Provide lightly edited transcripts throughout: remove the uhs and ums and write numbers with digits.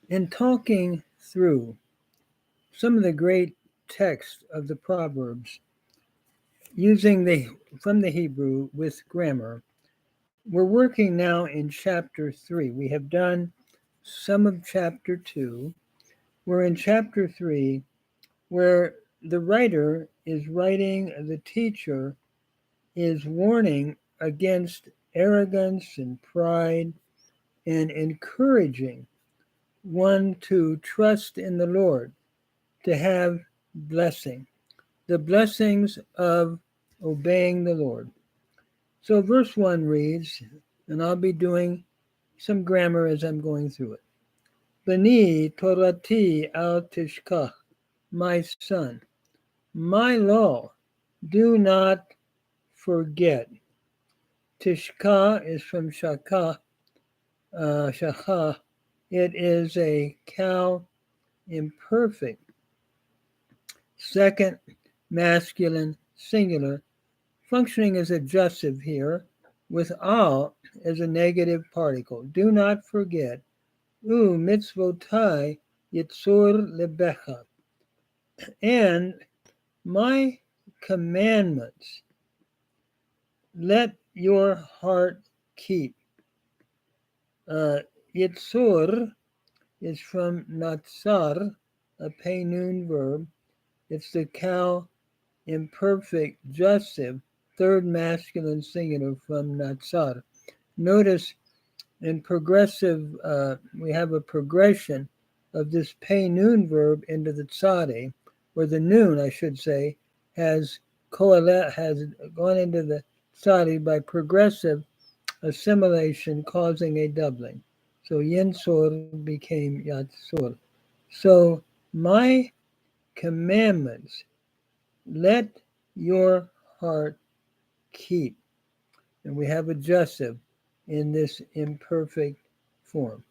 In talking through some of the great texts of the Proverbs, using from the Hebrew with grammar, we're working now in chapter 3. We have done some of chapter 2. We're in chapter 3, where the writer is writing, the teacher is warning against arrogance and pride and encouraging one to trust in the Lord, to have blessing, the blessings of obeying the Lord. So verse 1 reads, and I'll be doing some grammar as I'm going through it. Bani Torati al Tishkach, my son, my law, do not forget. Tishka is from Shakha. It is a cow imperfect. Second masculine singular, functioning as adjective here, with al as a negative particle. Do not forget. Mitzvotai yitzur lebecha. And my commandments let your heart keep. Yitzur is from natsar, a pay noon verb. It's the cow imperfect jussive, third masculine singular from natsar. Notice in progressive, we have a progression of this pay noon verb into the tsade, or the noon, I should say, has gone into the tsade by progressive assimilation, causing a doubling. So yinsur became yatsur. So my commandments let your heart keep. And we have adjective in this imperfect form.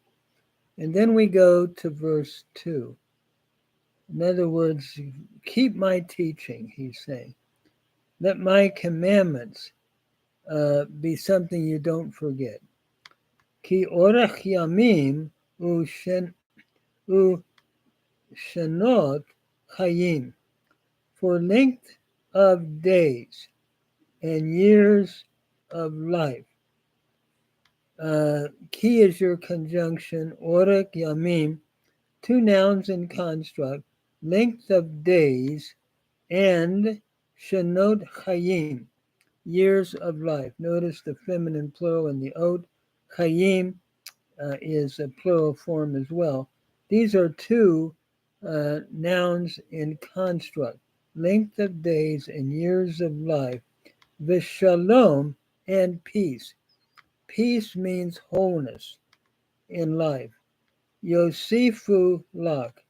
And then we go to verse 2. In other words, keep my teaching, he's saying. Let my commandments be something you don't forget. Ki orach yamim shenot chayim. For length of days and years of life. Ki is your conjunction, orach yamim, two nouns in construct, length of days and shenot chayim, years of life. Notice the feminine plural in the ot. Chayim is a plural form as well. These are two nouns in construct, length of days and years of life. Vishalom and peace. Peace means wholeness in life. Yosifu lak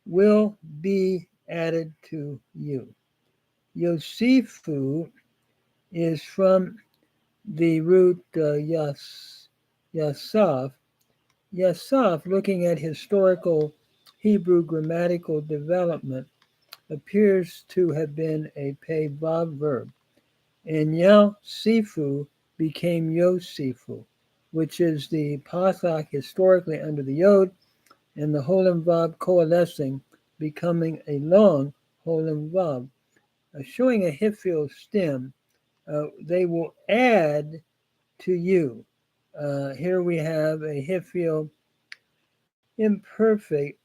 will be added to you. Yosifu is from the root yasaf. Yasaf, looking at historical Hebrew grammatical development, appears to have been a pei vav verb. And Sifu became Yosifu, which is the pathak historically under the yod, and the Holim Vav coalescing, becoming a long Holim Vav. Showing a Hifil stem, they will add to you. Here we have a Hifil imperfect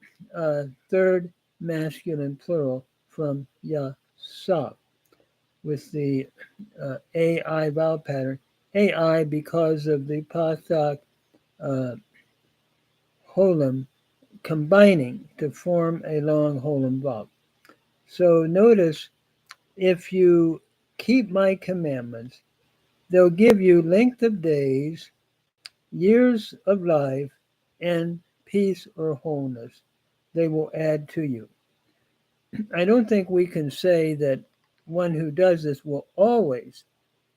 third masculine plural from Yasaf with the AI vowel pattern. AI because of the pathak Holim combining to form a long Holim Vav. So notice, if you keep my commandments, they'll give you length of days, years of life, and peace or wholeness. They will add to you. I don't think we can say that one who does this will always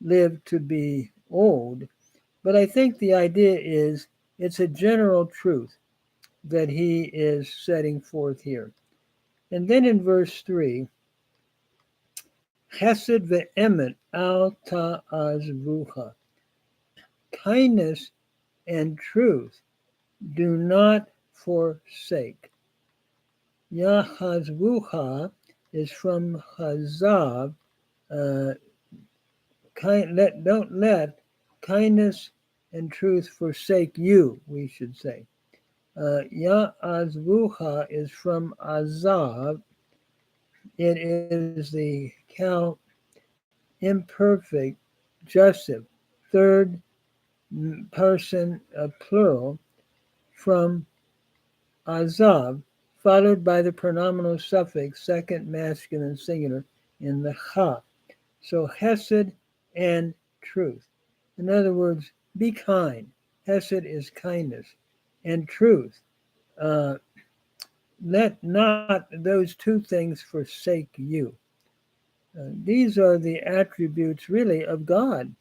live to be old, but I think the idea is it's a general truth that he is setting forth here. And then in verse 3, Chesed ve'emet al ta'azvucha. Kindness and truth do not forsake. Yahazbuha is from Hazav. Uh, don't let kindness and truth forsake you, we should say. Ya'azbuha is from Azav. It is the count imperfect jussive, third person plural from Azav, followed by the pronominal suffix second masculine singular in the ha. So hesed and truth. In other words, be kind. Hesed is kindness. And truth. Uh, let not those two things forsake you. These are the attributes really of God.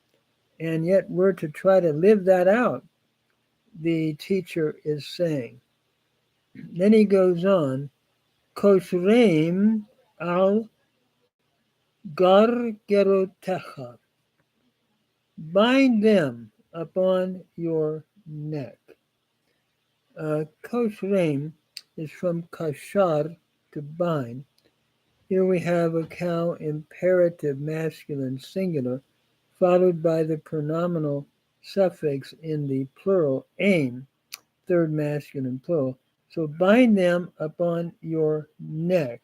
And yet we're to try to live that out, the teacher is saying. Then he goes on, Kosreim al gargerotecha. Bind them upon your neck. Kosreim is from kashar, to bind. Here we have a cow imperative masculine singular, followed by the pronominal suffix in the plural aim, third masculine plural. So bind them upon your neck.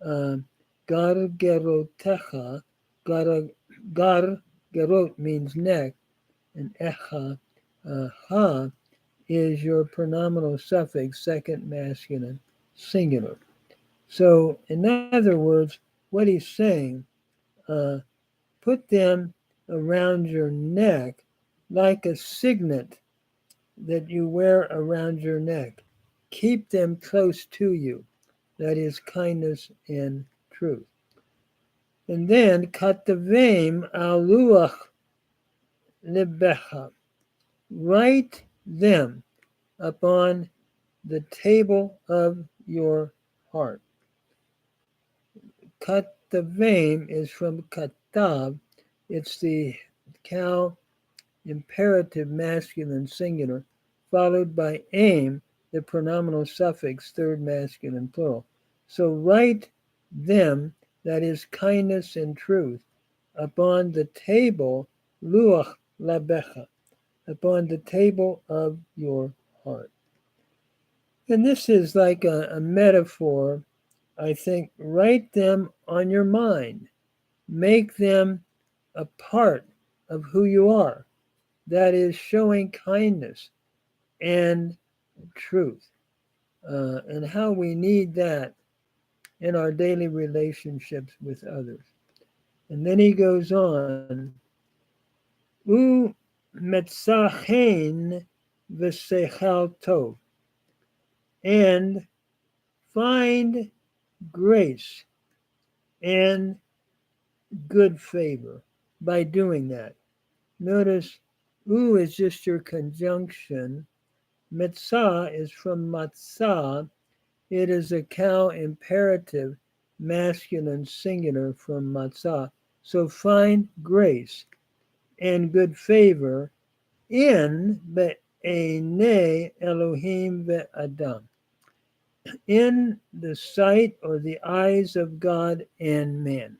Gargerotecha, gargerot means neck, and echa, ha, is your pronominal suffix, second masculine singular. So, in other words, what he's saying, uh, put them around your neck like a signet that you wear around your neck. Keep them close to you. That is kindness and truth. And then katavim aluach libecha. Write them upon the table of your heart. Katavim is from katav. It's the cow imperative masculine singular, followed by aim, the pronominal suffix, third masculine plural. So write them, that is kindness and truth, upon the table, luach labecha, upon the table of your heart. And this is like a metaphor, I think. Write them on your mind. Make them a part of who you are. That is showing kindness and truth, and how we need that in our daily relationships with others. And then he goes on, U metzachen v'sechal tov, and find grace and good favor by doing that. Notice, U is just your conjunction. Metzah is from matzah. It is a cow imperative, masculine singular from matzah. So find grace and good favor in be'enei Elohim ve'adam, in the sight or the eyes of God and man.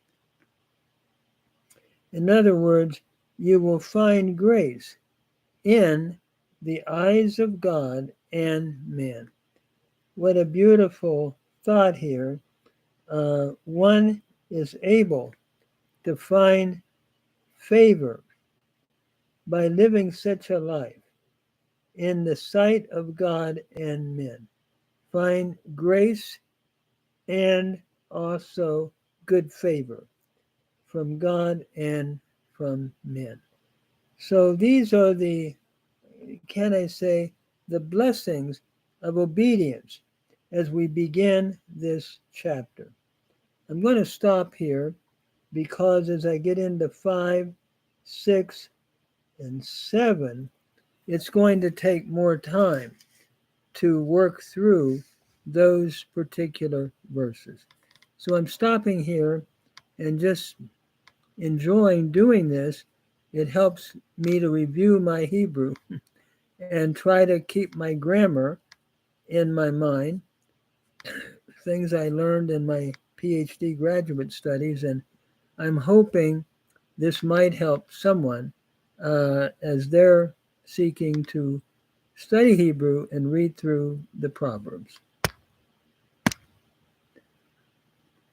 In other words, you will find grace in the eyes of God and man. What a beautiful thought here. One is able to find favor by living such a life in the sight of God and men. Find grace and also good favor from God and from men. So these are the, can I say, the blessings of obedience as we begin this chapter. I'm going to stop here because as I get into 5, 6, and 7, it's going to take more time to work through those particular verses. So I'm stopping here and just enjoying doing this. It helps me to review my Hebrew and try to keep my grammar in my mind, things I learned in my PhD graduate studies, and I'm hoping this might help someone as they're seeking to study Hebrew and read through the Proverbs.